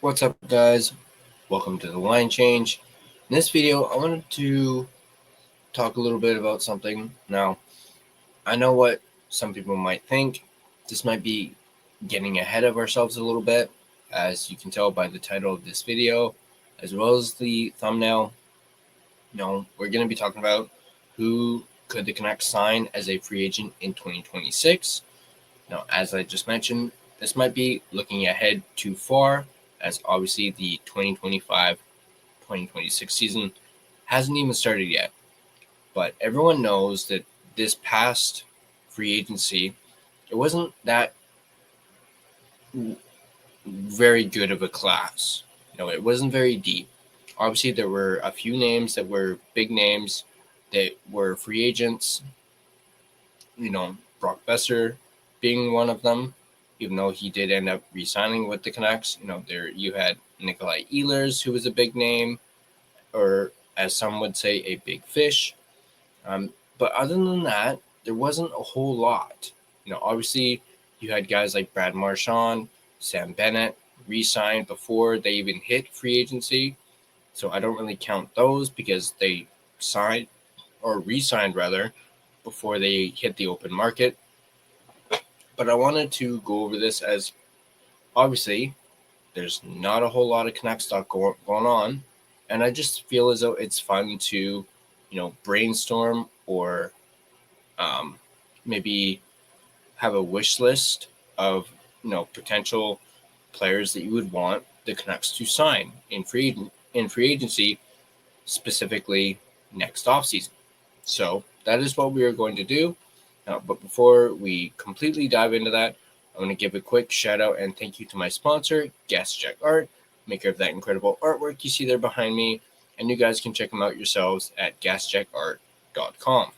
What's up, guys? Welcome to the Line Change. In this video, I wanted to talk a little bit about something. Now, I know what some people might think. This might be getting ahead of ourselves a little bit, as you can tell by the title of this video, as well as the thumbnail. We're going to be talking about who could the Canucks sign as a free agent in 2026. Now, as I just mentioned, this might be looking ahead too far, as obviously the 2025-2026 season hasn't even started yet. But everyone knows that this past free agency, it wasn't that very good of a class. It wasn't very deep. Obviously, there were a few names that were big names that were free agents. Brock Besser being one of them, even though he did end up re-signing with the Canucks. There you had Nikolai Ehlers, who was a big name, or as some would say, a big fish. But other than that, there wasn't a whole lot. Obviously, you had guys like Brad Marchand, Sam Bennett re-signed before they even hit free agency. So I don't really count those because they signed, or re-signed rather, before they hit the open market. But I wanted to go over this as obviously there's not a whole lot of Canucks talk going on. And I just feel as though it's fun to, brainstorm or maybe have a wish list of, potential players that you would want the Canucks to sign in free agency, specifically next offseason. So that is what we are going to do. But before we completely dive into that, I want to give a quick shout out and thank you to my sponsor, Gassy Jack Art, maker of that incredible artwork you see there behind me. And you guys can check them out yourselves at gassjackart.com.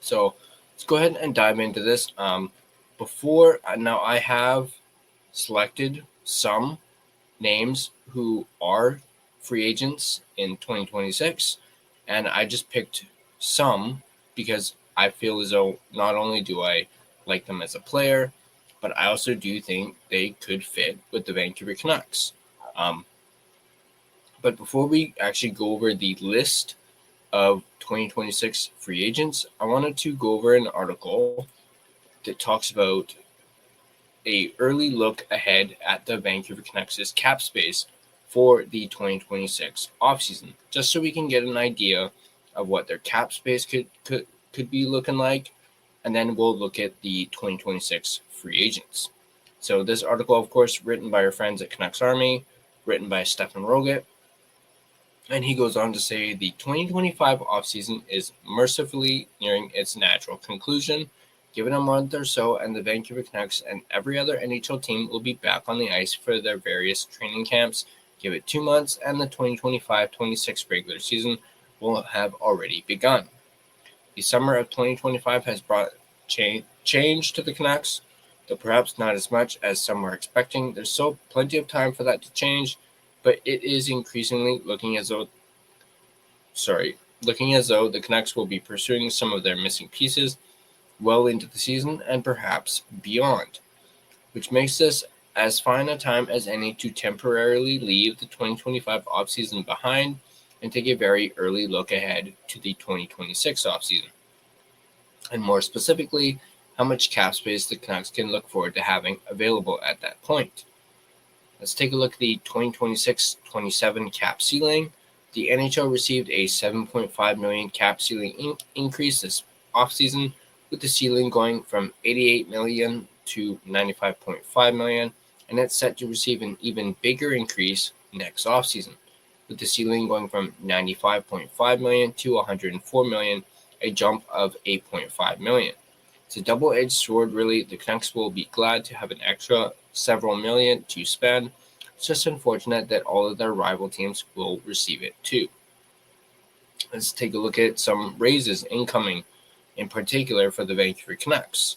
So let's go ahead and dive into this. Now I have selected some names who are free agents in 2026, and I just picked some because I feel as though not only do I like them as a player, but I also do think they could fit with the Vancouver Canucks. But before we actually go over the list of 2026 free agents, I wanted to go over an article that talks about a early look ahead at the Vancouver Canucks' cap space for the 2026 offseason, just so we can get an idea of what their cap space could be looking like, and then we'll look at the 2026 free agents. So this article, of course, written by our friends at Canucks Army, written by Stefan Roget, and he goes on to say the 2025 offseason is mercifully nearing its natural conclusion. Given a month or so, and the Vancouver Canucks and every other NHL team will be back on the ice for their various training camps. Give it 2 months, and the 2025-26 regular season will have already begun. The summer of 2025 has brought change to the Canucks, though perhaps not as much as some were expecting. There's still plenty of time for that to change, but it is increasingly looking as though the Canucks will be pursuing some of their missing pieces well into the season and perhaps beyond, which makes this as fine a time as any to temporarily leave the 2025 offseason behind and take a very early look ahead to the 2026 offseason. And more specifically, how much cap space the Canucks can look forward to having available at that point. Let's take a look at the 2026-27 cap ceiling. The NHL received a $7.5 million cap ceiling increase this offseason, with the ceiling going from $88 million to $95.5 million, and it's set to receive an even bigger increase next offseason, with the ceiling going from $95.5 million to $104 million, a jump of $8.5 million. It's a double-edged sword, really. The Canucks will be glad to have an extra several million to spend. It's just unfortunate that all of their rival teams will receive it too. Let's take a look at some raises incoming, in particular for the Vancouver Canucks.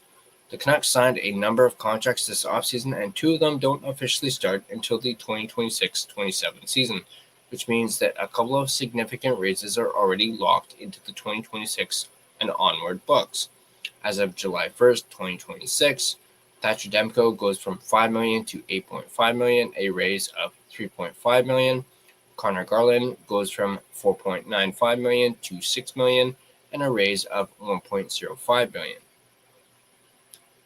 The Canucks signed a number of contracts this offseason, and 2 of them don't officially start until the 2026-27 season, which means that a couple of significant raises are already locked into the 2026 and onward books. As of July 1st, 2026, Thatcher Demko goes from $5 million to $8.5 million, a raise of $3.5 million. Connor Garland goes from $4.95 million to $6 million, and a raise of $1.05 million.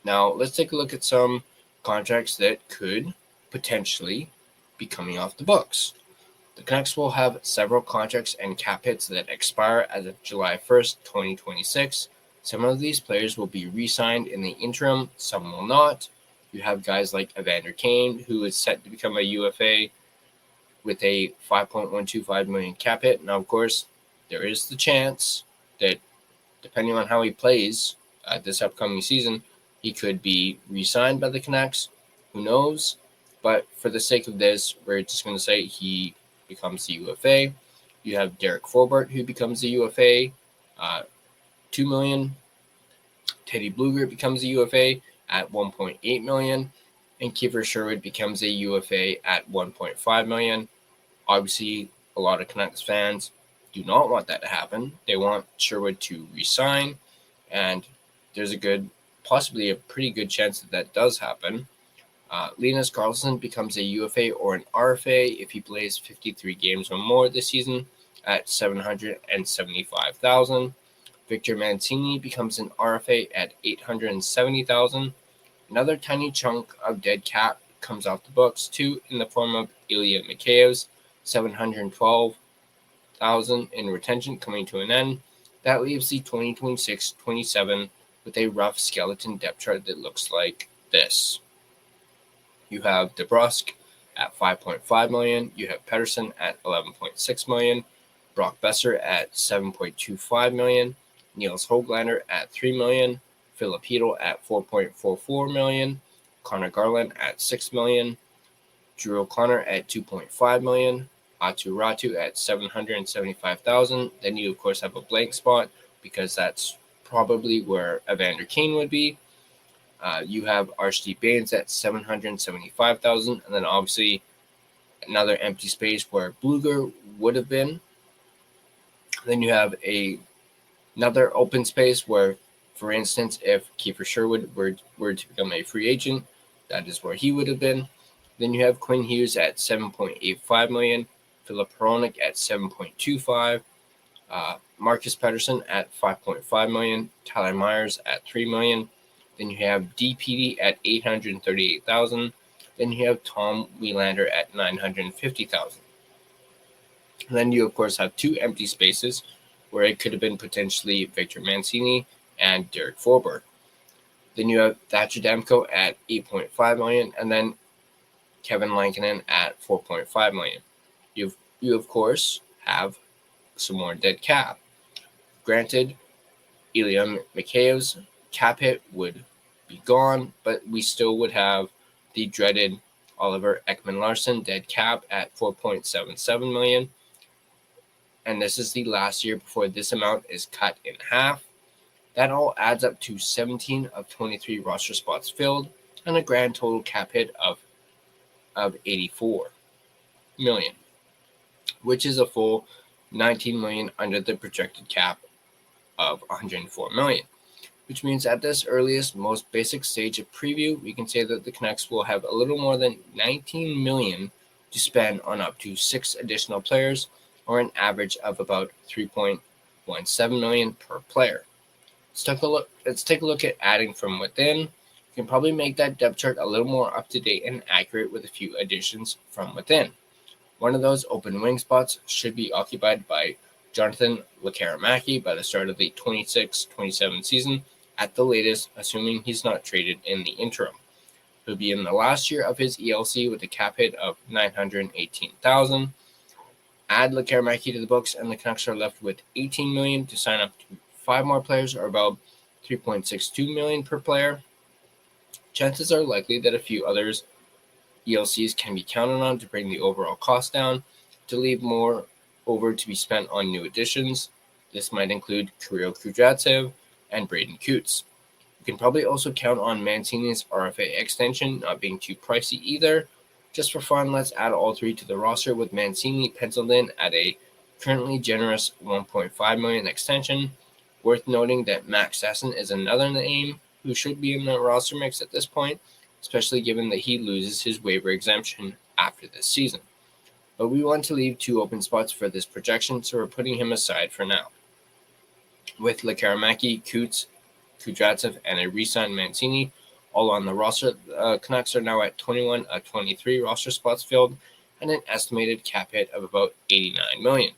Now, let's take a look at some contracts that could potentially be coming off the books. The Canucks will have several contracts and cap hits that expire as of July 1st, 2026. Some of these players will be re-signed in the interim, some will not. You have guys like Evander Kane, who is set to become a UFA with a $5.125 million cap hit. Now, of course, there is the chance that, depending on how he plays this upcoming season, he could be re-signed by the Canucks. Who knows? But for the sake of this, we're just going to say he becomes the UFA. You have Derek Forbort, who becomes the UFA, $2 million. Teddy Blueger becomes a UFA at $1.8 million. And Kiefer Sherwood becomes a UFA at $1.5 million. Obviously, a lot of Canucks fans do not want that to happen. They want Sherwood to resign, and there's possibly a pretty good chance that does happen. Linus Karlsson becomes a UFA or an RFA if he plays 53 games or more this season at $775,000. Victor Mancini becomes an RFA at $870,000. Another tiny chunk of dead cap comes off the books too in the form of Ilya Mikheyev's $712,000 in retention coming to an end. That leaves the 2026-27 with a rough skeleton depth chart that looks like this. You have DeBrusk at $5.5 million. You have Pedersen at $11.6 million. Brock Besser at $7.25 million. Niels Höglander at $3 million. Philip Hedl at $4.44 million. Connor Garland at $6 million. Drew O'Connor at $2.5 million. Atu Ratu at $775,000. Then you, of course, have a blank spot because that's probably where Evander Kane would be. You have Archie Baines at $775,000. And then obviously another empty space where Blueger would have been. Then you have another open space where, for instance, if Kiefer Sherwood were to become a free agent, that is where he would have been. Then you have Quinn Hughes at $7.85 million, Philip Hronik at $7.25, Marcus Pedersen at $5.5 million, Tyler Myers at $3 million. Then you have DPD at $838,000. Then you have Tom Wielander at $950,000. And then you, of course, have two empty spaces where it could have been potentially Victor Mancini and Derek Forbort. Then you have Thatcher Demko at $8.5 million, and then Kevin Lankinen at $4.5 million. You of course have some more dead cap. Granted, Ilya Mikheyev's cap hit would be gone, but we still would have the dreaded Oliver Ekman-Larsson dead cap at $4.77 million. And this is the last year before this amount is cut in half. That all adds up to 17 of 23 roster spots filled and a grand total cap hit of $84 million, which is a full $19 million under the projected cap of $104 million, which means at this earliest, most basic stage of preview, we can say that the Canucks will have a little more than $19 million to spend on up to 6 additional players, or an average of about $3.17 million per player. Let's take a look at adding from within. You can probably make that depth chart a little more up-to-date and accurate with a few additions from within. One of those open wing spots should be occupied by Jonathan Lekaramaki by the start of the 26-27 season, at the latest, assuming he's not traded in the interim. He'll be in the last year of his ELC with a cap hit of $918,000. Add Lekaramaki to the books, and the Canucks are left with $18 million to sign up to 5 more players, or about $3.62 million per player. Chances are likely that a few others ELCs can be counted on to bring the overall cost down, to leave more over to be spent on new additions. This might include Kirill Kudryavtsev and Braden Coots. You can probably also count on Mancini's RFA extension not being too pricey either. Just for fun, let's add all 3 to the roster with Mancini penciled in at a currently generous $1.5 million extension. Worth noting that Max Sasson is another name who should be in the roster mix at this point, especially given that he loses his waiver exemption after this season. But we want to leave 2 open spots for this projection, so we're putting him aside for now. With Lekaramaki, Coots, Kudratsev, and a re-signed Mancini all on the roster, Canucks are now at 21 of 23 roster spots filled and an estimated cap hit of about $89 million.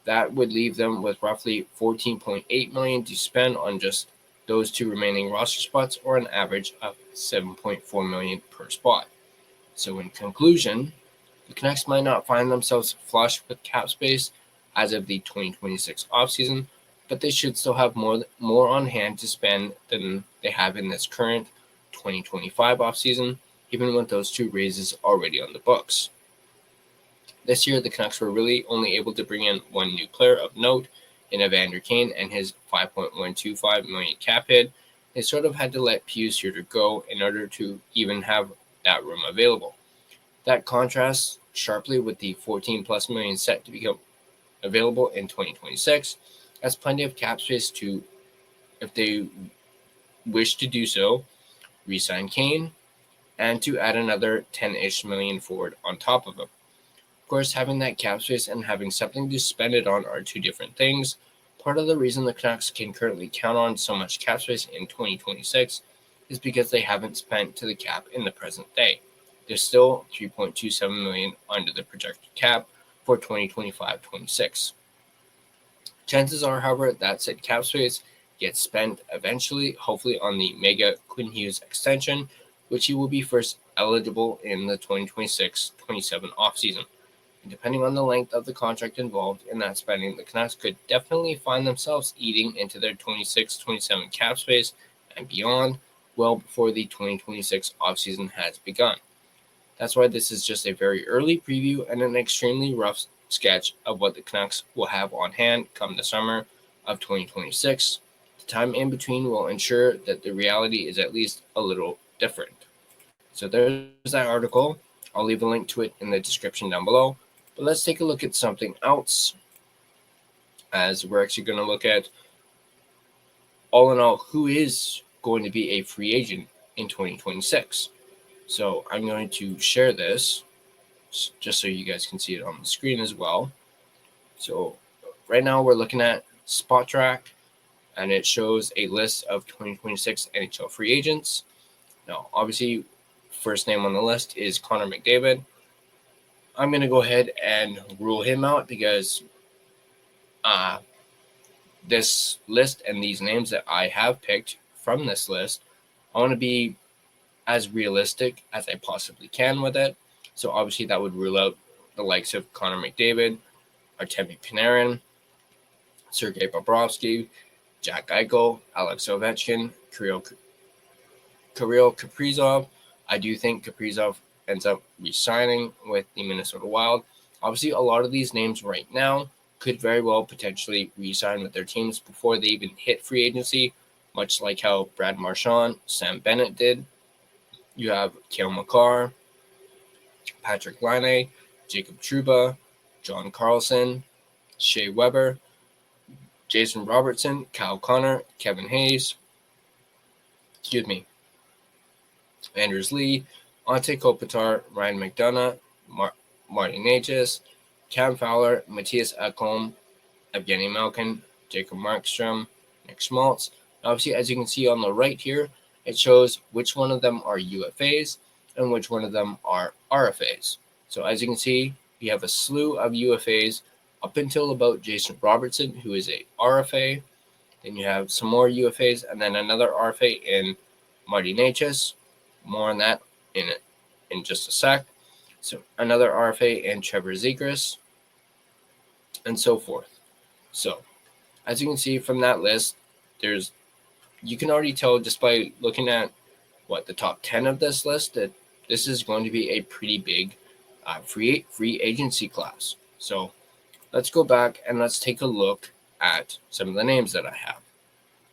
That would leave them with roughly $14.8 million to spend on just those 2 remaining roster spots, or an average of $7.4 million per spot. So in conclusion, the Canucks might not find themselves flush with cap space as of the 2026 offseason, but they should still have more on hand to spend than they have in this current 2025 offseason, even with those 2 raises already on the books. This year, the Canucks were really only able to bring in 1 new player of note in Evander Kane and his $5.125 million cap hit. They sort of had to let Pius Suter go in order to even have that room available. That contrasts sharply with the $14+ million set to become available in 2026, as plenty of cap space to, if they wish to do so, re-sign Kane and to add another $10-ish million forward on top of him. Of course, having that cap space and having something to spend it on are 2 different things. Part of the reason the Canucks can currently count on so much cap space in 2026 is because they haven't spent to the cap in the present day. They're still $3.27 million under the projected cap for 2025-26. Chances are, however, that said cap space gets spent eventually, hopefully on the mega Quinn Hughes extension, which he will be first eligible in the 2026-27 offseason. And depending on the length of the contract involved in that spending, the Canucks could definitely find themselves eating into their 26-27 cap space and beyond well before the 2026 offseason has begun. That's why this is just a very early preview and an extremely rough sketch of what the Canucks will have on hand come the summer of 2026. The time in between will ensure that the reality is at least a little different. So there's that article. I'll leave a link to it in the description down below. But let's take a look at something else, as we're actually going to look at, all in all, who is going to be a free agent in 2026. So I'm going to share this just so you guys can see it on the screen as well. So right now we're looking at Spot Track, and it shows a list of 2026 NHL free agents. Now, obviously, first name on the list is Connor McDavid. I'm going to go ahead and rule him out because this list and these names that I have picked from this list, I want to be as realistic as I possibly can with it. So obviously that would rule out the likes of Connor McDavid, Artemi Panarin, Sergei Bobrovsky, Jack Eichel, Alex Ovechkin, Kirill Kaprizov. I do think Kaprizov ends up re-signing with the Minnesota Wild. Obviously, a lot of these names right now could very well potentially re-sign with their teams before they even hit free agency, much like how Brad Marchand, Sam Bennett did. You have Cale Makar, Patrick Laine, Jacob Trouba, John Carlson, Shea Weber, Jason Robertson, Kyle Connor, Kevin Hayes, Anders Lee, Ante Kopitar, Ryan McDonough, Marty Necas, Cam Fowler, Matthias Ekholm, Evgeny Malkin, Jacob Markstrom, Nick Schmaltz. Obviously, as you can see on the right here, it shows which one of them are UFAs and which one of them are RFAs. So as you can see, we have a slew of UFAs up until about Jason Robertson, who is a RFA. Then you have some more UFAs and then another RFA in Marty Necas. More on that in just a sec. So another RFA in Trevor Zegras, and so forth. So as you can see from that list, you can already tell just by looking at the top 10 of this list that this is going to be a pretty big free agency class. So let's go back and let's take a look at some of the names that I have.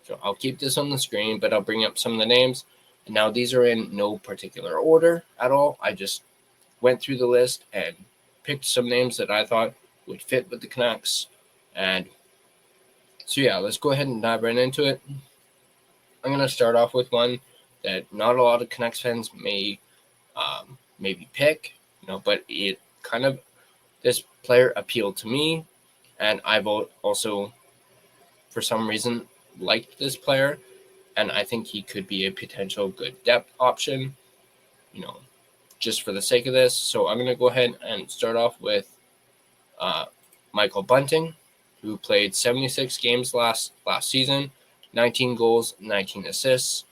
So I'll keep this on the screen, but I'll bring up some of the names. And now these are in no particular order at all. I just went through the list and picked some names that I thought would fit with the Canucks. And so yeah, let's go ahead and dive right into it. I'm going to start off with one that not a lot of Canucks fans may maybe pick, but it kind of, this player appealed to me, and I've also, for some reason, liked this player, and I think he could be a potential good depth option, just for the sake of this. So I'm going to go ahead and start off with Michael Bunting, who played 76 games last season, 19 goals, 19 assists,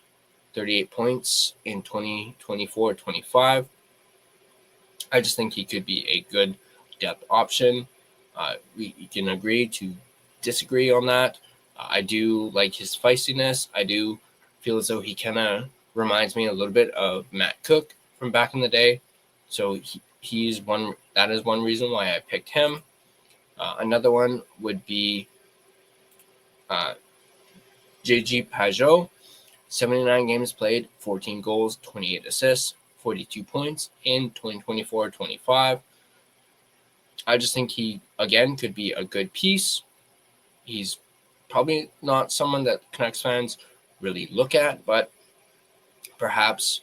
38 points in 2024-25. I just think he could be a good depth option. We can agree to disagree on that. I do like his feistiness. I do feel as though he kind of reminds me a little bit of Matt Cook from back in the day. So he's one. That is one reason why I picked him. Another one would be JG Pajot, 79 games played, 14 goals, 28 assists, 42 points in 2024-25. I just think he, again, could be a good piece. He's probably not someone that Canucks fans really look at, but perhaps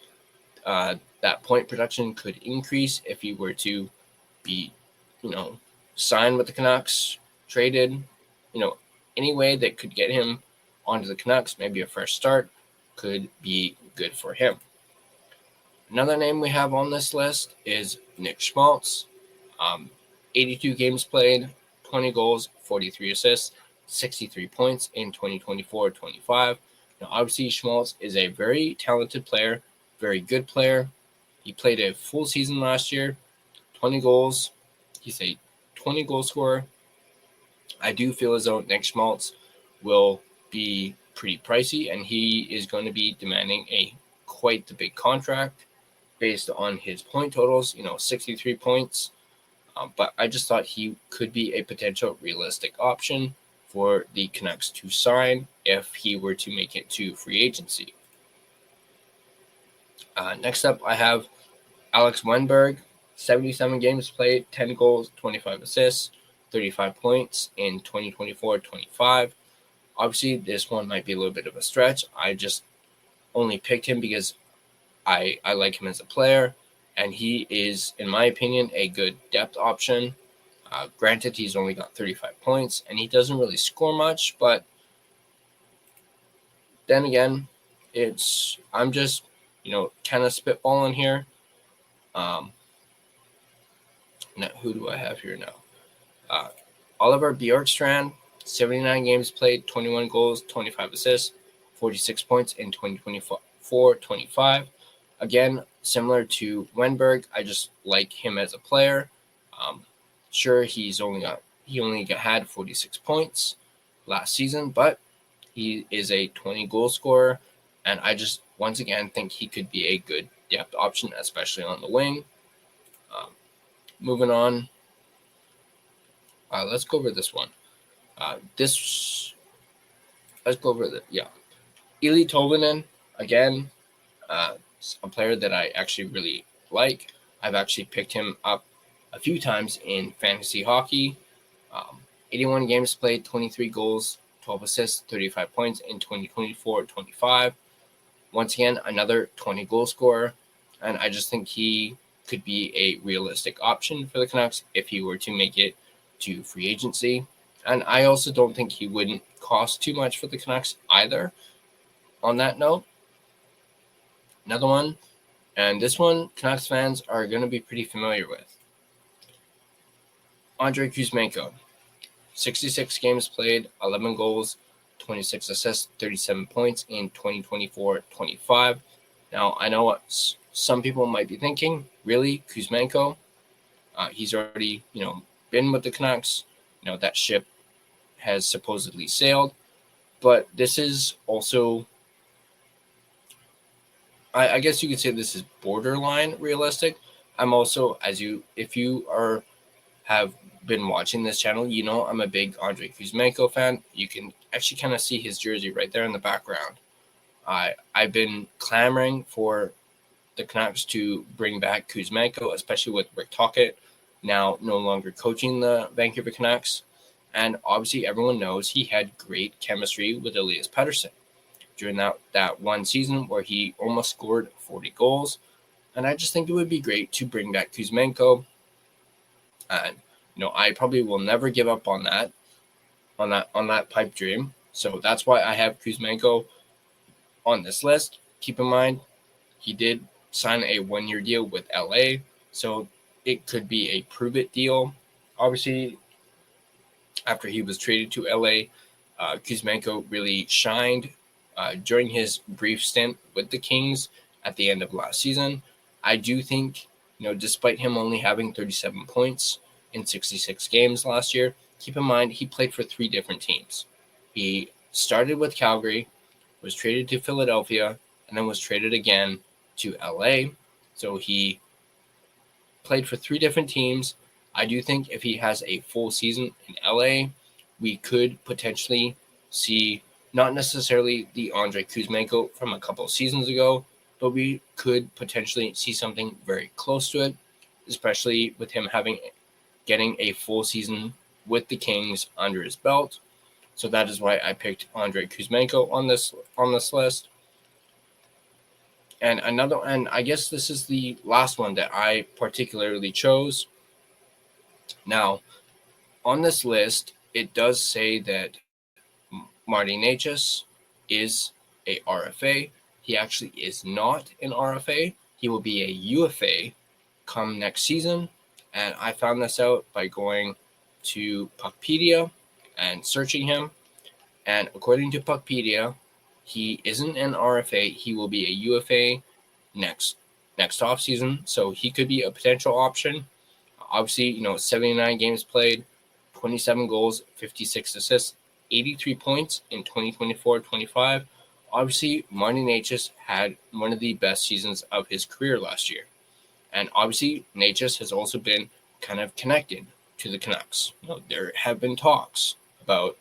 that point production could increase if he were to be, signed with the Canucks, traded, any way that could get him onto the Canucks, maybe a fresh start, could be good for him. Another name we have on this list is Nick Schmaltz. 82 games played, 20 goals, 43 assists, 63 points in 2024-25. Now, obviously, Schmaltz is a very talented player, very good player. He played a full season last year, 20 goals. He's a 20-goal scorer. I do feel as though Nick Schmaltz will be pretty pricey, and he is going to be demanding quite the big contract based on his point totals, 63 points. But I just thought he could be a potential realistic option for the Canucks to sign if he were to make it to free agency. Next up, I have Alex Wennberg, 77 games played, 10 goals, 25 assists, 35 points in 2024-25. Obviously, this one might be a little bit of a stretch. I just only picked him because I like him as a player, and he is, in my opinion, a good depth option. Granted, he's only got 35 points, and he doesn't really score much, but then again, I'm just, kind of spitballing here. Now, who do I have here now? Oliver Bjorkstrand, 79 games played, 21 goals, 25 assists, 46 points in 2024-25. Again, similar to Wennberg, I just like him as a player. Sure, he only had 46 points last season, but he is a 20-goal scorer, and I just, once again, think he could be a good depth option, especially on the wing. Moving on, let's go over this one. Let's go over Eli Tolvanen, again, a player that I actually really like. I've actually picked him up a few times in fantasy hockey. 81 games played, 23 goals, 12 assists, 35 points in 2024-25. Once again, another 20-goal scorer, and I just think he could be a realistic option for the Canucks if he were to make it to free agency. And I also don't think he wouldn't cost too much for the Canucks either. On that note, another one, and this one Canucks fans are going to be pretty familiar with. Andrei Kuzmenko, 66 games played, 11 goals, 26 assists, 37 points in 2024-25. Now, I know what some people might be thinking. Really, Kuzmenko? He's already, been with the Canucks. That ship has supposedly sailed. But this is also, I guess you could say this is borderline realistic. I'm also, if you have been watching this channel, I'm a big Andrei Kuzmenko fan. You can actually kind of see his jersey right there in the background. I've been clamoring for the Canucks to bring back Kuzmenko, especially with Rick Tocchet now no longer coaching the Vancouver Canucks. And obviously everyone knows he had great chemistry with Elias Pettersson during that one season where he almost scored 40 goals. And I just think it would be great to bring back Kuzmenko. And I probably will never give up on that pipe dream. So that's why I have Kuzmenko on this list. Keep in mind, he did sign a 1-year deal with LA, so it could be a prove it deal. Obviously, after he was traded to LA, Kuzmenko really shined during his brief stint with the Kings at the end of last season. I do think, despite him only having 37 points in 66 games last year, keep in mind he played for 3 different teams. He started with Calgary, was traded to Philadelphia, and then was traded again to LA. So he played for 3 different teams. I do think if he has a full season in LA, we could potentially see not necessarily the Andrei Kuzmenko from a couple of seasons ago, but we could potentially see something very close to it, especially with him getting a full season with the Kings under his belt. So that is why I picked Andrei Kuzmenko on this list. And I guess this is the last one that I particularly chose. Now, on this list, it does say that Marty Necas is a RFA. He actually is not an RFA. He will be a UFA come next season. And I found this out by going to Puckpedia and searching him. And according to Puckpedia, he isn't an RFA. He will be a UFA next offseason. So he could be a potential option. Obviously, 79 games played, 27 goals, 56 assists, 83 points in 2024-25. Obviously, Marty Necas had one of the best seasons of his career last year. And obviously, Necas has also been kind of connected to the Canucks. There have been talks about,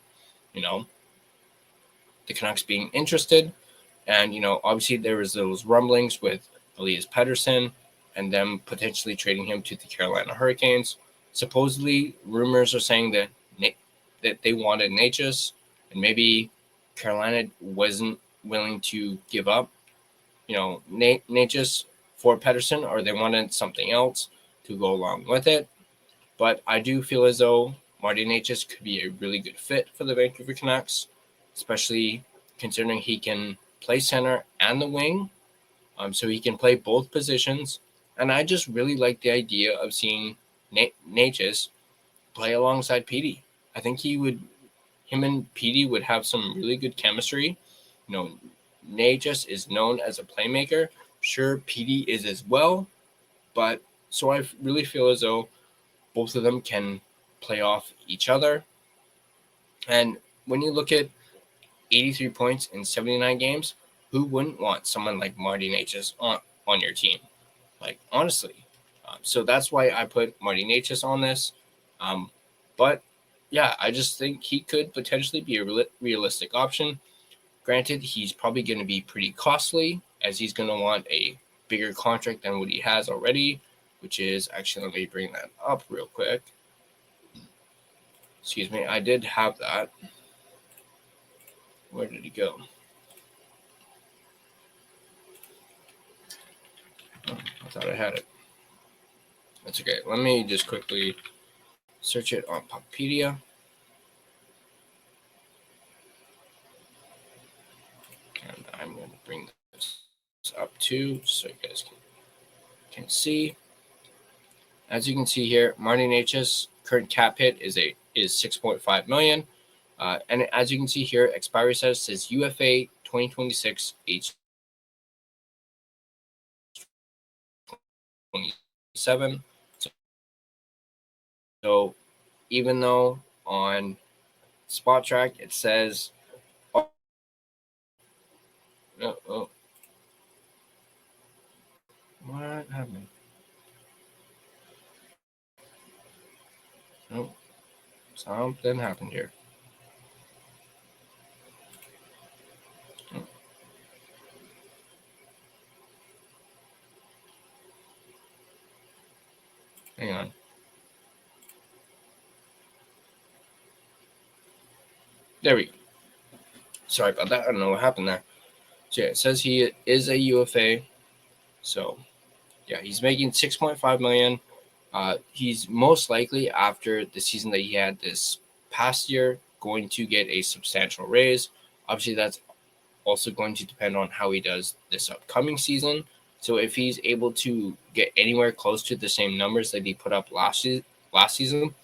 the Canucks being interested. And, obviously there was those rumblings with Elias Pettersson and them potentially trading him to the Carolina Hurricanes. Supposedly, rumors are saying that they wanted Necas, and maybe Carolina wasn't willing to give up, Necas for Pettersson, or they wanted something else to go along with it. But I do feel as though Marty Necas could be a really good fit for the Vancouver Canucks, especially considering he can play center and the wing, so he can play both positions. And I just really like the idea of seeing Necas play alongside Petey. I think him and Petey would have some really good chemistry. Necas is known as a playmaker. Sure, Petey is as well, but so I really feel as though both of them can play off each other. And when you look at 83 points in 79 games, who wouldn't want someone like Marty Necas on your team? Like, honestly. So that's why I put Marty Necas on this. But, yeah, I just think he could potentially be a realistic option. Granted, he's probably going to be pretty costly, as he's going to want a bigger contract than what he has already, which is actually, let me bring that up real quick. Excuse me, I did have that. Where did he go? Oh, I thought I had it. That's okay. Let me just quickly search it on Puckpedia. And I'm going to bring this up too, so you guys can see. As you can see here, Marty Necas' current cap hit is 6.5 million. And as you can see here, expiry status says UFA 2026 H27. So even though on Spot Track it says what happened? Oh, something happened here. Hang on. There we go. Sorry about that. I don't know what happened there. So yeah, it says he is a UFA. So yeah, he's making $6.5 million. He's most likely, after the season that he had this past year, going to get a substantial raise. Obviously, that's also going to depend on how he does this upcoming season. So if he's able to get anywhere close to the same numbers that he put up last season,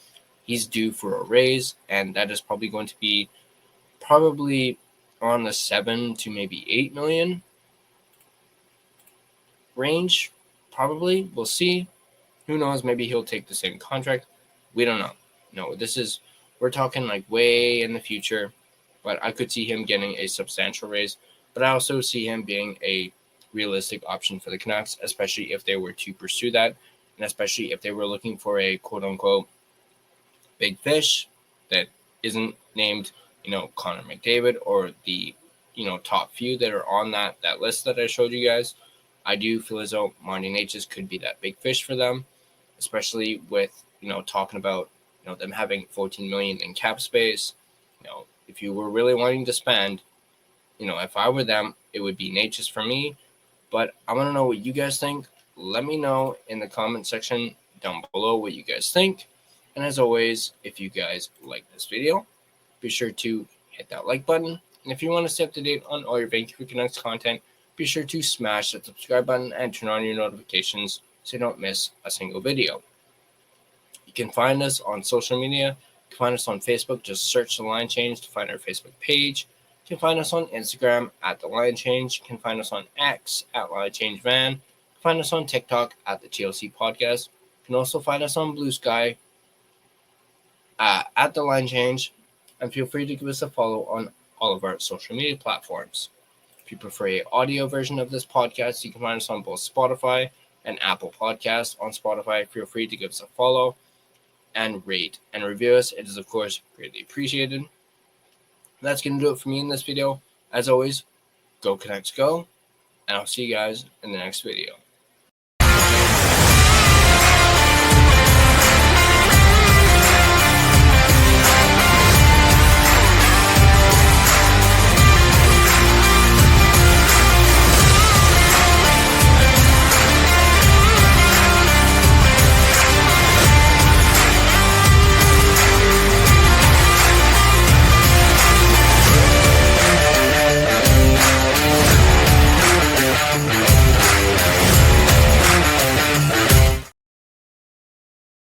he's due for a raise, and that is probably going to be on the 7 to maybe 8 million range. Probably, we'll see. Who knows? Maybe he'll take the same contract. We don't know. No, we're talking like way in the future, but I could see him getting a substantial raise. But I also see him being a realistic option for the Canucks, especially if they were to pursue that, and especially if they were looking for a quote unquote big fish that isn't named, Connor McDavid or the, top few that are on that list that I showed you guys. I do feel as though Marty Necas could be that big fish for them, especially with, talking about, them having $14 million in cap space. If you were really wanting to spend, if I were them, it would be Necas for me. But I want to know what you guys think. Let me know in the comment section down below what you guys think. And as always, if you guys like this video, be sure to hit that like button. And if you want to stay up to date on all your Vancouver Canucks content, be sure to smash that subscribe button and turn on your notifications so you don't miss a single video. You can find us on social media. You can find us on Facebook. Just search The Line Change to find our Facebook page. You can find us on Instagram at The Line Change. You can find us on X at Line Change Van. You can find us on TikTok at The TLC Podcast. You can also find us on Blue Sky at The Line Change. And feel free to give us a follow on all of our social media platforms. If you prefer an audio version of this podcast, you can find us on both Spotify and Apple Podcasts. On Spotify, feel free to give us a follow and rate and review us. It is, of course, greatly appreciated. That's going to do it for me in this video. As always, go Canucks go, and I'll see you guys in the next video.